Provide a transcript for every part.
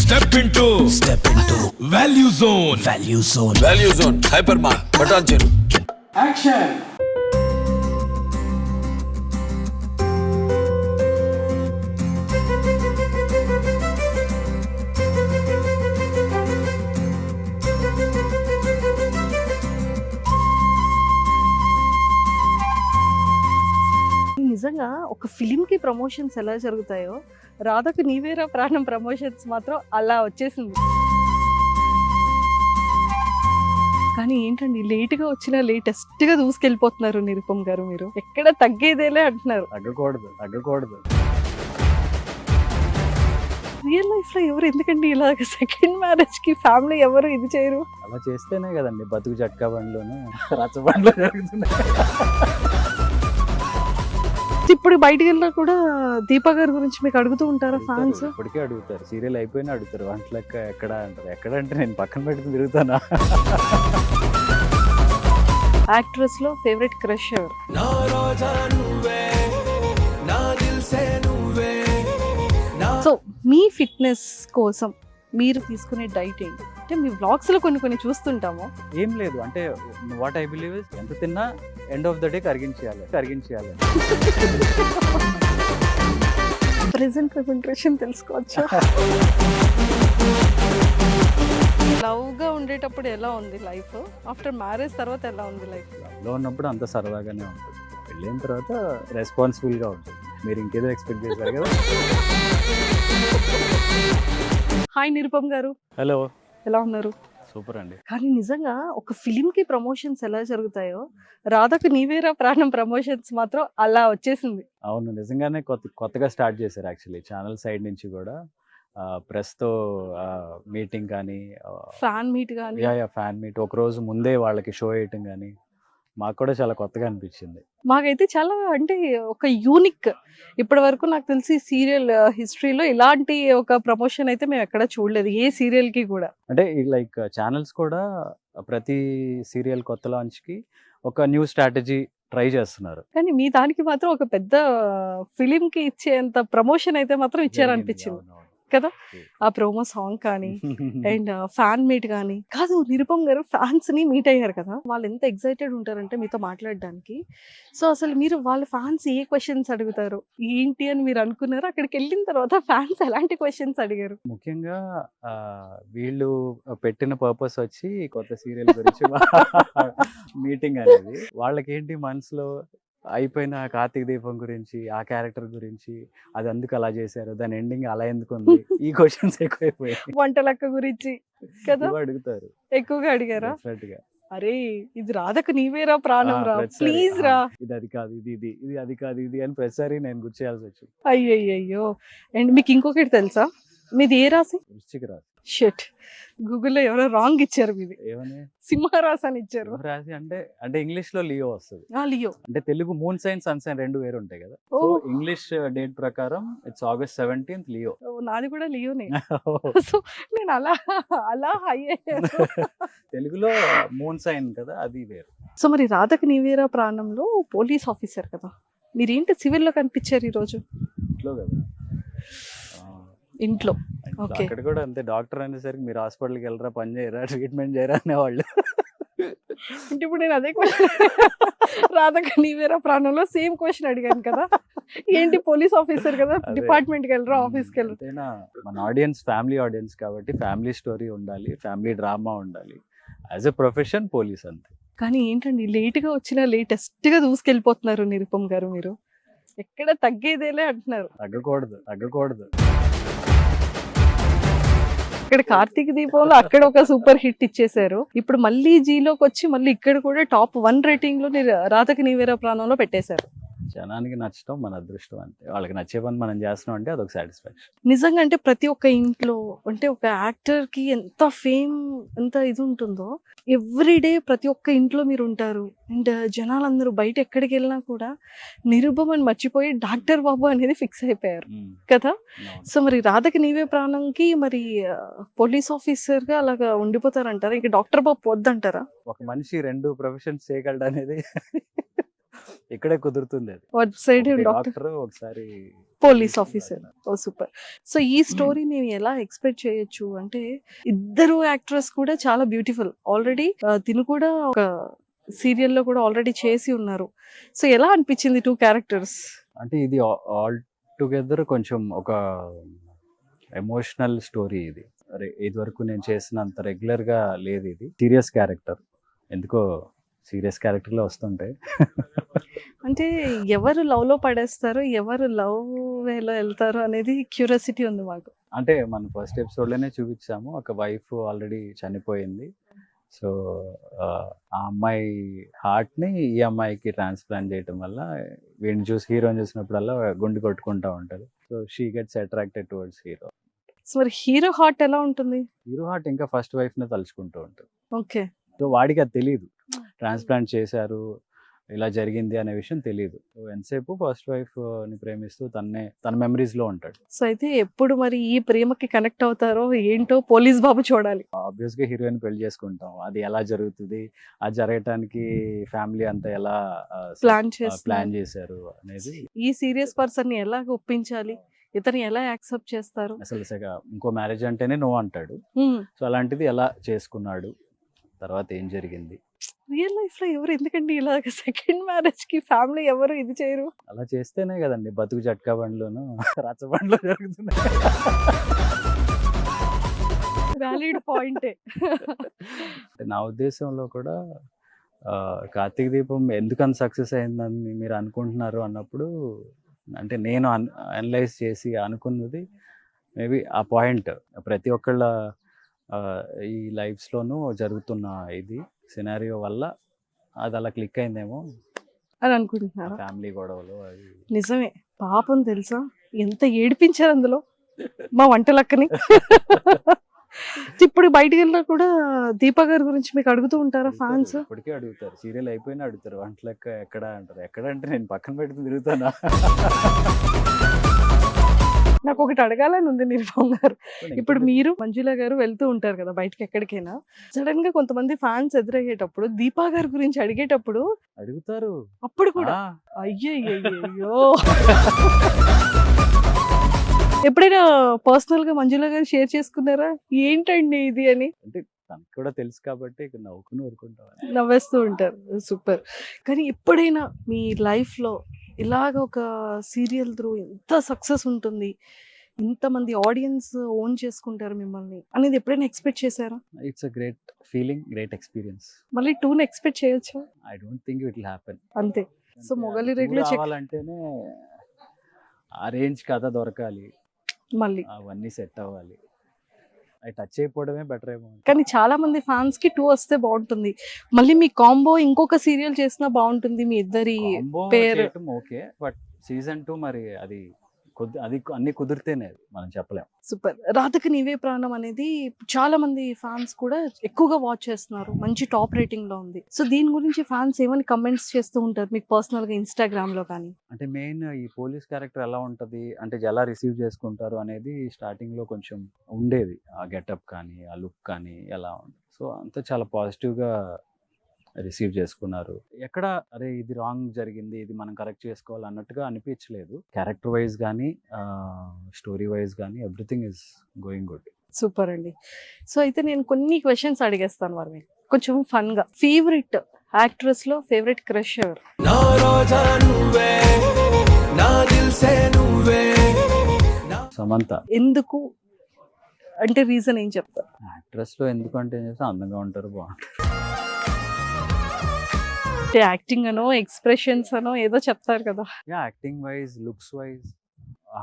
Step into Value Zone. Value Zone. Hypermart. Batan Action! నిజంగా ఒక ఫిలింకి promotions ఎలా జరుగుతాయో రాధకు నీవేరా ప్రాణం ప్రమోషన్స్ మాత్రం అలా వచ్చేసింది. కానీ ఏంటండి లేట్గా వచ్చినా లేటెస్ట్గా దూసుకెళ్ళిపోతున్నారు నిరుపమ్ గారు. మీరు ఎక్కడ తగ్గేదేలే అంటున్నారు. తగ్గకూడదు. రియల్ లైఫ్ లో ఎవరు ఎందుకండి ఇలాగ సెకండ్ మ్యారేజ్ కి ఫ్యామిలీ ఎవరు ఇది చేయరు? అలా చేస్తేనే కదండి బతుకు జట్కా బండ్లోను రచ్చబండ్లో జరుగుతున్నాయి. ఇప్పుడు బయటికి వెళ్ళినా కూడా దీపా గారి గురించి మీకు అడుగుతూ ఉంటారా ఫ్యాన్స్? ఇప్పటికే అడుగుతారు, సీరియల్ అయిపోయినా అడుగుతారు. వంటలెక్క ఎక్కడ అంటారు. ఎక్కడ అంటే నేను పక్కన పెట్టుకుని తిరుగుతానా. యాక్ట్రెస్ లో ఫేవరెట్ క్రష్ ఎవరు? సో మీ ఫిట్నెస్ కోసం మీరు తీసుకునే డైట్ ఏంటి? అంటే మీ వ్లాగ్స్ లో కొన్ని చూస్తుంటాము. ఏం లేదు అంటే వాట్ ఐ బిలీవ్ ఇస్ ఎంత తిన్నా ఎండ్ ఆఫ్ ద డే కరిగించేయాలి. ప్రెసెంట్ ప్రెజెంటేషన్ తెలుసుకోవచ్చా? లవ్ గా ఉండేటప్పుడు ఎలా ఉంది లైఫ్, ఆఫ్టర్ మ్యారేజ్ తర్వాత ఎలా ఉంది లైఫ్? లవ్లో ఉన్నప్పుడు అంత సరదాగానే ఉంటుంది, వెళ్ళిన తర్వాత రెస్పాన్సిబుల్గా ఉంటుంది. మీరు ఇంకేదో ఎక్స్పెక్ట్ చేశారు కదా. హాయ్ నిరుపమ్ గారు, హలో, ఎలా ఉన్నారు? సూపర్ అండి. కానీ నిజంగా ఒక ఫిలిం కి ప్రమోషన్స్ ఎలా జరుగుతాయో రాధకు నీవేరా ప్రాణం ప్రమోషన్స్ మాత్రం అలా వచ్చేసింది. అవును, నిజంగానే కొత్తగా స్టార్ట్ చేశారు యాక్చువల్లీ ఛానల్ సైడ్ నుంచి కూడా. ప్రెస్తో మీటింగ్ కానీ, ఫ్యాన్ మీట్ కానీ, ఫ్యాన్ మీట్ ఒక రోజు ముందే వాళ్ళకి షో వేయటం కానీ మాకు కూడా చాలా కొత్తగా అనిపించింది. మాకైతే చాలా అంటే ఒక యూనిక్, ఇప్పటి వరకు నాకు తెలిసి సీరియల్ హిస్టరీలో ఇలాంటి ఒక ప్రమోషన్ అయితే మేము ఎక్కడ చూడలేదు ఏ సీరియల్ కి కూడా. అంటే లైక్ ఛానల్స్ కూడా ప్రతి సీరియల్ కొత్త లాంచ్కి ఒక న్యూ స్ట్రాటజీ ట్రై చేస్తున్నారు. కానీ మీ దానికి మాత్రం ఒక పెద్ద ఫిలిం కి ఇచ్చేంత ప్రమోషన్ అయితే మాత్రం ఇచ్చారనిపించింది కదా. ఆ ప్రోమో సాంగ్ కానీ అండ్ ఫ్యాన్ మీట్ కానీ. కాదు నిరుపమ్ గారు, ఫ్యాన్స్ ని మీట్ అయ్యారు కదా, వాళ్ళు ఎంత ఎక్సైటెడ్ ఉంటారంటే మీతో మాట్లాడడానికి. సో అసలు మీరు వాళ్ళ ఫ్యాన్స్ ఏ క్వశ్చన్స్ అడుగుతారు ఏంటి అని మీరు అనుకున్నారు? అక్కడికి వెళ్ళిన తర్వాత ఫ్యాన్స్ ఎలాంటి క్వశ్చన్స్ అడిగారు? ముఖ్యంగా వీళ్ళు పెట్టిన పర్పస్ వచ్చి కొత్త సీరియల్ గురించి మీటింగ్ అనేది. వాళ్ళకి ఏంటి మనసులో అయిపోయిన కార్తీక దీపం గురించి, ఆ క్యారెక్టర్ గురించి, అది అందుకు అలా చేశారు, దాని ఎండింగ్ అలా ఎందుకు ఉంది, ఈ క్వశ్చన్స్ ఎక్కువైపోయాయి. వంటలక్క గురించి కదా అడుగుతారు, ఎక్కువగా అడిగారా? డెఫినెట్గా. అరే ఇది రాధకు నీవేరా ప్రాణం రా, ప్లీజ్ రా, ఇది అది కాదు, ఇది అది కాదు, ఇది అని ప్రతిసారి నేను గుర్తు చేయాల్సి వచ్చింది. అయ్యయ్యో. అండ్ మీకు ఇంకొకటి తెలుసా, మీది ఏ రాశి? వృశ్చిక రాశి. షిట్, గూగుల్లో ఎవరో రాంగ్ ఇచ్చారు, మీది ఏమని సింహరాశి అని ఇచ్చారు. రాశి అంటే ఇంగ్లీష్ లో లియో వస్తుంది. లియో అంటే Telugu moon sign sun sign రెండు వేరు ఉంటాయి కదా. సో ఇంగ్లీష్ డేట్ ప్రకారం ఇట్స్ August 17th లియో. నాది కూడా లియోనే. సో నేను అలా అలా హై అయ్యాను. తెలుగులో మూన్ సైన్ కదా, అది వేరు. సో మరి రాధకు నీవేరా ప్రాణంలో పోలీస్ ఆఫీసర్ కదా, మీరేంటి సివిల్లో కనిపించారు ఈరోజు? ఇంట్లో కదా, ఇంట్లో. ఓకే, అక్కడ కూడా అంతే. డాక్టర్ అనేసరికి మీరు హాస్పిటల్కి వెళ్ళరా, పని చేయరా, ట్రీట్మెంట్ చేయరా అనేవాళ్ళు. అంటే ఇప్పుడు నేను అదే రాధకు నీవేరా ప్రాణంలో సేమ్ క్వశ్చన్ అడిగాను కదా, ఏంటి పోలీస్ ఆఫీసర్ కదా, డిపార్ట్మెంట్కి వెళ్ళరా, ఆఫీస్కి వెళ్ళరా. మన ఆడియన్స్ ఫ్యామిలీ ఆడియన్స్ కాబట్టి ఫ్యామిలీ స్టోరీ ఉండాలి, ఫ్యామిలీ డ్రామా ఉండాలి. యాజ్ ఎ ప్రొఫెషన్ పోలీస్ అంతే. కానీ ఏంటండి లేట్గా వచ్చినా లేటెస్ట్గా దూసుకెళ్ళిపోతున్నారు నిరుపమ్ గారు. మీరు ఎక్కడ తగ్గేదేలే అంటున్నారు. తగ్గకూడదు. ఇక్కడ కార్తీక దీపంలో అక్కడ ఒక సూపర్ హిట్ ఇచ్చేసారు, ఇప్పుడు మళ్ళీ జీలోకి వచ్చి మళ్ళీ ఇక్కడ కూడా టాప్ 1 రేటింగ్ లో రాధకు నీవేరా ప్రాణంలో పెట్టేశారు. జనానికి నచ్చడం మన అదృష్టం అంతే. వాళ్ళకి నచ్చే పని మనం చేస్తున్నాం అంటే అదొక సాటిస్ఫాక్షన్. నిజంగా అంటే ప్రతి ఒక్క ఇంట్లో అంటే ఒక యాక్టర్ కి ఎంత ఫేమ్, ఎంత ఇది ఉంటుందో, ఎవ్రీడే ప్రతి ఒక్క ఇంట్లో మీరు ఉంటారు. అండ్ జనాలందరూ బయట ఎక్కడికి వెళ్ళినా కూడా నిరుపమ్ అని మర్చిపోయి డాక్టర్ బాబు అనేది ఫిక్స్ అయిపోయారు కదా. సో మరి రాధకి నీవే ప్రాణంకి మరి పోలీస్ ఆఫీసర్ గా అలాగా ఉండిపోతారంటారా? ఇంకా డాక్టర్ బాబు వద్దంటారా? ఒక మనిషి 2 ప్రొఫెషన్స్ చేయగలడు అనేది ఇక్కడే కుదురుతుంది అది. సైడ్ డాక్టర్, డాక్టర్ ఒకసారి పోలీస్ ఆఫీసర్. ఓ సూపర్. సో ఈ స్టోరీ మేము ఎలా ఎక్స్పెక్ట్ చేయొచ్చు అంటే, ఇద్దరు యాక్ట్రెస్ కూడా చాలా బ్యూటిఫుల్. ఆల్రెడీ తిను కూడా ఒక సీరియల్లో కూడా ఆల్రెడీ చేసి ఉన్నారు. సో ఎలా అనిపించింది 2 క్యారెక్టర్స్? అంటే ఇది ఆల్ టుగెదర్ కొంచెం ఒక ఎమోషనల్ స్టోరీ ఇది. ఇది వరకు నేను చేసినంత రెగ్యులర్ గా లేదు. ఇది సీరియస్ క్యారెక్టర్, ఎందుకో సీరియస్ క్యారెక్టర్లో వస్తుంటాయి. అంటే ఎవరు లవ్ లో పడేస్తారు, ఎవరు లవ్ వేలో వెళ్తారు అనేది క్యూరియాసిటీ ఉంది మాకు. అంటే మనం ఫస్ట్ ఎపిసోడ్లోనే చూపించాము, ఒక వైఫ్ ఆల్రెడీ చనిపోయింది. సో ఆ అమ్మాయి హార్ట్ని ఈ అమ్మాయికి ట్రాన్స్ప్లాంట్ చేయడం వల్ల వీడిని చూసి, హీరోని చూసినప్పుడల్లా గుండె కొట్టుకుంటా ఉంటుంది. So she gets attracted towards hero. So మరి హీరో హార్ట్ ఎలా ఉంటుంది? హీరో హార్ట్ ఇంకా ఫస్ట్ వైఫ్ని తలుచుకుంటూ ఉంటుంది. ఓకే. సో వాడికి అది తెలియదు, ట్రాన్స్ప్లాంట్ చేశారు, ఇలా జరిగింది అనే విషయం తెలియదు. సో ఎంతసేపు ఫస్ట్ వైఫ్ ని ప్రేమిస్తూ తన మెమరీస్ లో ఉంటాడు. సో అయితే ఎప్పుడు మరి ఈ ప్రేమకి కనెక్ట్ అవుతారో ఏంటో పోలీస్ బాబు చూడాలి. ఆబ్వియస్ గా హీరోయిన్ పెళ్లి చేసుకుంటాం, అది ఎలా జరుగుతుంది, అది జరగటానికి ఫ్యామిలీ అంతా ఎలా ప్లాన్ చేశారు అనేది. ఈ సీరియస్ పర్సన్ ని ఎలా ఒప్పించాలి, ఇతను ఎలా యాక్సెప్ట్ చేస్తారు? అసలు ఇంకో మ్యారేజ్ అంటేనే నో అంటాడు. సో అలాంటిది ఎలా చేసుకున్నాడు, తర్వాత ఏం జరిగింది. రియల్ లైఫ్ లో ఎవరు ఎందుకండి ఇలా సెకండ్ మ్యారేజ్ కి ఫ్యామిలీ ఎవరు ఇది చేయరు? అలా చేస్తేనే కదండి బతుకు జట్కా బండ్లోను రచ్చ బండ్లో జరుగుతున్నాయి. వ్యాలిడ్ పాయింటే. నా ఉద్దేశంలో కూడా కార్తీక దీపం ఎందుకంత సక్సెస్ అయిందని మీరు అనుకుంటున్నారు అన్నప్పుడు, అంటే నేను అనలైజ్ చేసి అనుకున్నది మేబీ ఆ పాయింట్ ప్రతి ఒక్కళ్ళ ఈ లైఫ్స్లోనూ జరుగుతున్న ఇది సినారియో వల్ల అది అలా క్లిక్ అయిందేమో అని అనుకుంటున్నారు. ఫ్యామిలీ గొడవలు అవి నిజమే. పాపం తెలుసా ఎంత ఏడిపించారు అందులో మా వంటలక్కని. ఇప్పుడు బయటికి వెళ్ళినా కూడా దీపా గారి గురించి మీకు అడుగుతూ ఉంటారా ఫ్యాన్స్? ఇప్పటికే అడుగుతారు, సీరియల్ అయిపోయినా అడుగుతారు, వంటలక్క ఎక్కడ అంటారు. ఎక్కడ అంటే నేను పక్కన పెట్టుకుని తిరుగుతానా. నాకు ఒకటి అడగాలని ఉంది నిరుపమ్ గారు. ఇప్పుడు మీరు మంజుల గారు వెళ్తూ ఉంటారు కదా బయటకి ఎక్కడికైనా, సడన్ గా కొంతమంది ఫ్యాన్స్ ఎదురయ్యేటప్పుడు దీపా గారి గురించి అడిగేటప్పుడు అడుగుతారు. అప్పుడు కూడా అయ్యో ఎప్పుడైనా పర్సనల్ గా మంజుల గారు షేర్ చేసుకున్నారా ఏంటండి ఇది అని? అంటే తనకు కూడా తెలుసు కాబట్టి ఇక నవ్వుకుని ఊరుకుంటాం, నవ్వేస్తూ ఉంటారు. సూపర్. కానీ ఎప్పుడైనా మీ లైఫ్ లో ఇలాగ ఒక సీరియల్ త్రూ ఎంత సక్సెస్ ఉంటుంది, ఇంతమంది ఆడియన్స్ ఓన్ చేసుకుంటారు మిమ్మల్ని అనేది ఎప్పుడైనా ఎక్స్పెక్ట్ చేశారా? It's a great feeling, great experience. మళ్ళీ 2 ఎక్స్పెక్ట్ చేయొచ్చా? I don't think it will happen. అంతే. సో మొగలి రేకులు కావాలంటేనే ఆ రేంజ్ కథ దొరకాలి, మళ్ళీ అవన్నీ సెట్ అవ్వాలి, అవి టచ్ అయిపోవడమే బెటర్ ఏమో. కానీ చాలా మంది ఫ్యాన్స్ కి 2 వస్తే బాగుంటుంది, మళ్ళీ మీ కాంబో ఇంకొక సీరియల్ చేసినా బాగుంటుంది మీ ఇద్దరి పేరు. ఓకే, బట్ సీజన్ 2 మరి అది అన్ని కుదిరితేనే మనం చెప్పలేం. సూపర్. రాధకి నీవే ప్రాణం అనేది చాలా మంది ఫ్యాన్స్ కూడా ఎక్కువగా వాచ్ చేస్తున్నారు, మంచి టాప్ రేటింగ్ లో ఉంది. సో దీని గురించి ఫ్యాన్స్ ఏమని కమెంట్స్ చేస్తూ ఉంటారు మీకు పర్సనల్ గా ఇన్స్టాగ్రామ్ లో కానీ? అంటే మెయిన్ ఈ పోలీస్ క్యారెక్టర్ ఎలా ఉంటది, అంటే ఎలా రిసీవ్ చేసుకుంటారు అనేది స్టార్టింగ్ లో కొంచెం ఉండేది, ఆ గెటప్ కానీ ఆ లుక్ కానీ ఎలా ఉంటుంది. సో అంతా చాలా పాజిటివ్ గా రిసీవ్ చేసుకున్నారు. ఎక్కడ అరే ఇది రాంగ్ జరిగింది, ఇది మనం కరెక్ట్ చేసుకోవాలి అన్నట్టుగా అనిపించలేదు. క్యారెక్టర్ వైజ్ కానీ స్టోరీ వైజ్ కానీ everything is going good. Super అండి. సో అయితే నేను కొన్ని క్వశ్చన్స్ అడిగేస్తాను మరి మీకు కొంచెం ఫన్ గా. ఫేవరెట్ యాక్ట్రెస్ లో ఫేవరెట్ క్రష్ ఎవరు? సమంత. ఎందుకు అంటే రీజన్ ఏం చెప్తారు? యాక్ట్రెస్ లో ఎందుకు అంటే అందంగా ఉంటారు, బాగుంటారు. యాక్టింగ్ అనో ఎక్స్ప్రెషన్స్ అనో ఏదో చెప్తారు కదా. Acting wise, looks wise,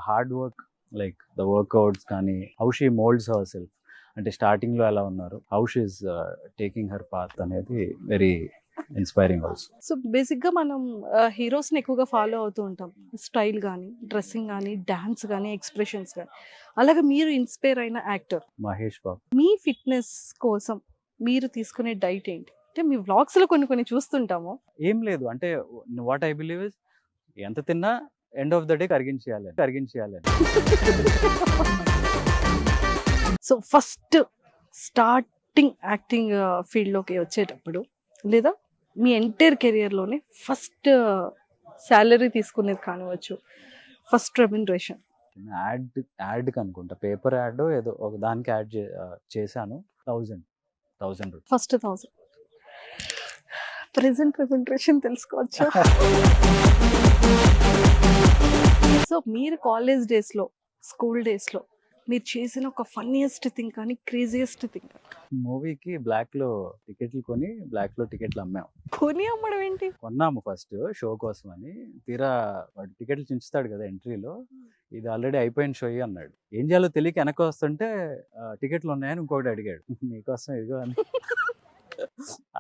hard work, like the workouts కానీ, how she moulds herself, అంటే స్టార్టింగ్ లో ఎలా ఉన్నారు, how she is taking her path అనేది very inspiring also. So basic గా మనం హీరోస్ ని ఎక్కువగా ఫాలో అవుతూ ఉంటాం, స్టైల్ కానీ, డ్రెస్సింగ్ కానీ, డాన్స్ కానీ, ఎక్స్ప్రెషన్స్ కానీ. అలాగే మీరు ఇన్స్పైర్ అయిన యాక్టర్? మహేష్ బాబు. మీ ఫిట్నెస్ కోసం మీరు తీసుకునే డైట్ ఏంటి? అంటే మీ వ్లాగ్స్ లో కొన్ని చూస్తుంటాము. ఏం లేదు, అంటే వాట్ ఐ బిలీవ్ ఇస్ ఎంత తిన్నా ఎండ్ ఆఫ్ ద డే కరిగించేయాలి. So first starting acting field లోకి వచ్చేటప్పుడు, లేదా మీ ఎంటైర్ కెరియర్ లోనే ఫస్ట్ శాలరీ తీసుకునేది కానివచ్చు, ఫస్ట్ రెమ్యునరేషన్? యాడ్కి అనుకుంటా, పేపర్ యాడ్ ఏదో ఒక దానికి యాడ్ చేశాను. 1000 రూపీస్. ఫస్ట్ 1000. ప్రెసెంట్ రెమ్యునరేషన్ తెలుసుకోవచ్చా? సో మీరు కాలేజ్ డేస్లో, స్కూల్ డేస్లో మీరు చేసిన ఒక ఫన్నీయెస్ట్ థింగ్ కానీ క్రేజియెస్ట్ థింగ్? మూవీకి బ్లాక్లో టికెట్లు కొని బ్లాక్లో టికెట్లు అమ్మాము. కొని అమ్మడం ఏంటి? కొన్నాము ఫస్ట్ షో కోసం అని. తీరా వాడు టికెట్లు చించుతాడు కదా ఎంట్రీలో, ఇది ఆల్రెడీ అయిపోయిన షో అన్నాడు. ఏం చేయాలో తెలియక వెనక వస్తుంటే టికెట్లు ఉన్నాయని ఇంకొకటి అడిగాడు, నీకోసం ఇదిగో అని.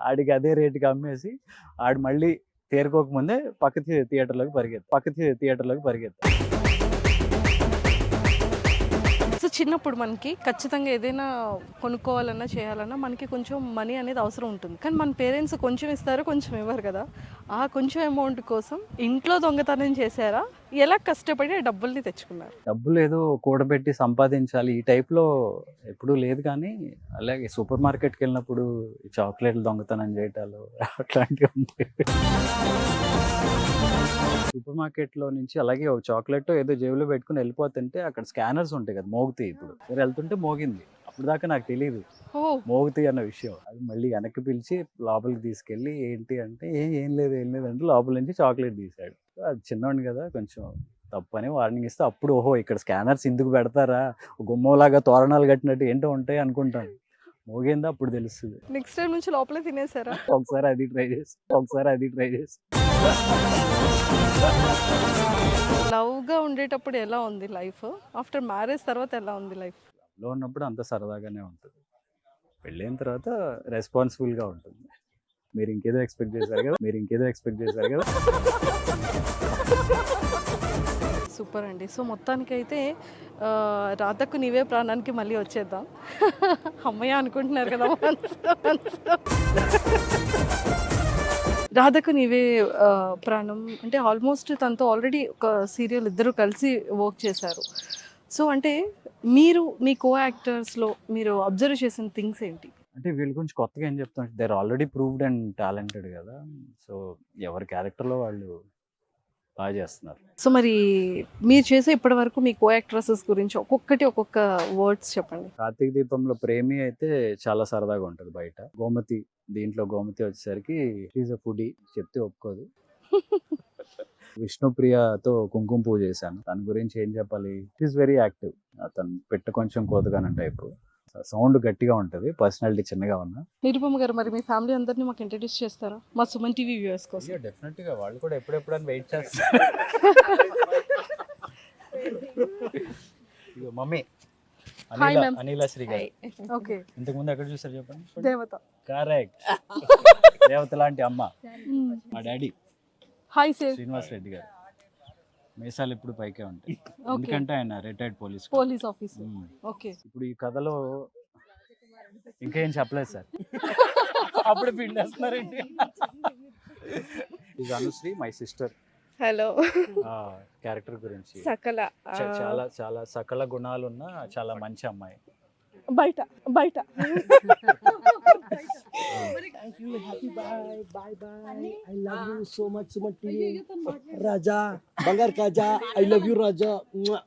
ఆడికి అదే రేటుకి అమ్మేసి ఆడు మళ్ళీ తేరుకోకముందే పక్క థియేటర్లోకి పరిగెత్తా. సో చిన్నప్పుడు మనకి ఖచ్చితంగా ఏదైనా కొనుక్కోవాలన్నా చేయాలన్నా మనకి కొంచెం మనీ అనేది అవసరం ఉంటుంది. కానీ మన పేరెంట్స్ కొంచెం ఇస్తారు, కొంచెం ఇవ్వరు కదా. ఆ కొంచెం అమౌంట్ కోసం ఇంట్లో దొంగతనం చేశారా? ఎలా కష్టపడి ఆ డబ్బుల్ని తెచ్చుకున్నారు? డబ్బులు ఏదో కూడబెట్టి సంపాదించాలి ఈ టైప్లో ఎప్పుడూ లేదు. కానీ అలాగే సూపర్ మార్కెట్కి వెళ్ళినప్పుడు చాక్లెట్లు దొంగతనం చేయటాలు అట్లాంటివి ఉంటాయి. సూపర్ మార్కెట్లో నుంచి అలాగే ఒక చాక్లెట్ ఏదో జేబులో పెట్టుకుని వెళ్ళిపోతుంటే అక్కడ స్కానర్స్ ఉంటాయి కదా, మోగుతాయి. ఇప్పుడు సరే వెళ్తుంటే మోగింది, అప్పుడు దాకా నాకు తెలియదు మోగుతాయి అన్న విషయం. అది మళ్ళీ వెనక్కి పిలిచి లోపలికి తీసుకెళ్ళి ఏంటి అంటే ఏం లేదు అంటే లోపల నుంచి చాక్లెట్ తీసాడు. అది చిన్నవాడిని కదా, కొంచెం తప్పని వార్నింగ్ ఇస్తే అప్పుడు ఓహో ఇక్కడ స్కానర్స్ ఇందుకు పెడతారా, గుమ్మలాగా తోరణాలు కట్టినట్టు ఏంటో ఉంటాయి అనుకుంటాను. మోగిందా అప్పుడు తెలుస్తుంది. నెక్స్ట్ టైం నుంచి లోపలే తినేసారా? ఒకసారి అది ట్రై చేసి. లవ్గా ఉండేటప్పుడు ఎలా ఉంది లైఫ్? ఆఫ్టర్ మ్యారేజ్ తర్వాత ఎలా ఉంది లైఫ్? లో ఉన్నప్పుడు అంత సరదాగానే ఉంటుంది, పెళ్ళైన తర్వాత రెస్పాన్సిబుల్గా ఉంటుంది. మీరు ఇంకేదో ఎక్స్పెక్ట్ చేశారు కదా. సూపర్ అండి. సో మొత్తానికైతే రాధకు నీవే ప్రాణానికి మళ్ళీ వచ్చేద్దాం. అమ్మయ్య అనుకుంటున్నారు కదా. రాధకు నీవే ప్రాణం అంటే ఆల్మోస్ట్ తనతో ఆల్రెడీ ఒక సీరియల్ ఇద్దరు కలిసి వర్క్ చేశారు. సో అంటే మీరు మీ కో యాక్టర్స్లో మీరు అబ్జర్వ్ చేసిన థింగ్స్ ఏంటి? అంటే వీళ్ళ గురించి కొత్తగా ఏం చెప్తాం, they are already proved and talented కదా. సో ఎవరి క్యారెక్టర్లో వాళ్ళు బాగా చేస్తున్నారు. సో మరి మీరు చేసే ఇప్పటి వరకు మీ కో యాక్ట్రసెస్ గురించి ఒక్కొక్క వర్డ్స్ చెప్పండి. కార్తీక దీపంలో ప్రేమి అయితే చాలా సరదాగా ఉంటుంది బయట. దీంట్లో గోమతి వచ్చేసరికి షీజ్ అ ఫుడీ, చెప్తే ఒప్పుకోదు. విష్ణుప్రియతో కుంకుమ పూజ చేశాను, తన గురించి ఏం చెప్పాలి, షీఈస్ వెరీ యాక్టివ్. తను పెట్ట కొంచెం కోతగానే టైపు, సౌండ్ గట్టిగా ఉంటుంది, పర్సనాలిటీ చిన్నగా ఉన్నా. నిరుపమ గారు మరి మీ ఫ్యామిలీ అందరినీ మాకు ఇంట్రడ్యూస్ చేస్తారా మా సుమన్ టీవీ వ్యూవర్స్ కోసం? డెఫినెట్గా వాళ్ళు కూడా ఎప్పుడెప్పుడు అని వెయిట్ చేస్తారు. మమ్మీ అనిలా శ్రీ గారు. ఓకే, ఇంతకు ముందు ఎక్కడ చూసారు చెప్పండి? దేవత. కరెక్ట్, దేవత లాంటి అమ్మ మా daddy. Hi sir. Srinivas Reddy గారు. మీసాలు ఇప్పుడు పైకే ఉంటాయి, ఎందుకంటే ఆయన రిటైర్డ్ పోలీస్ ఆఫీసర్. ఓకే, ఇప్పుడు ఈ కథలో ఇంకేం చెప్పలేదు సార్. అప్పుడు పిండేస్తున్నారండి. ఇది Anusri, my sister. Hello. Character గురించి సకల చాలా చాలా సకల గుణాలు ఉన్న చాలా మంచి అమ్మాయి. బయట Thank you. Happy bye. I love you so much, Suman TV. Raja, Bangar Kaja. I love you, Raja. Mwah.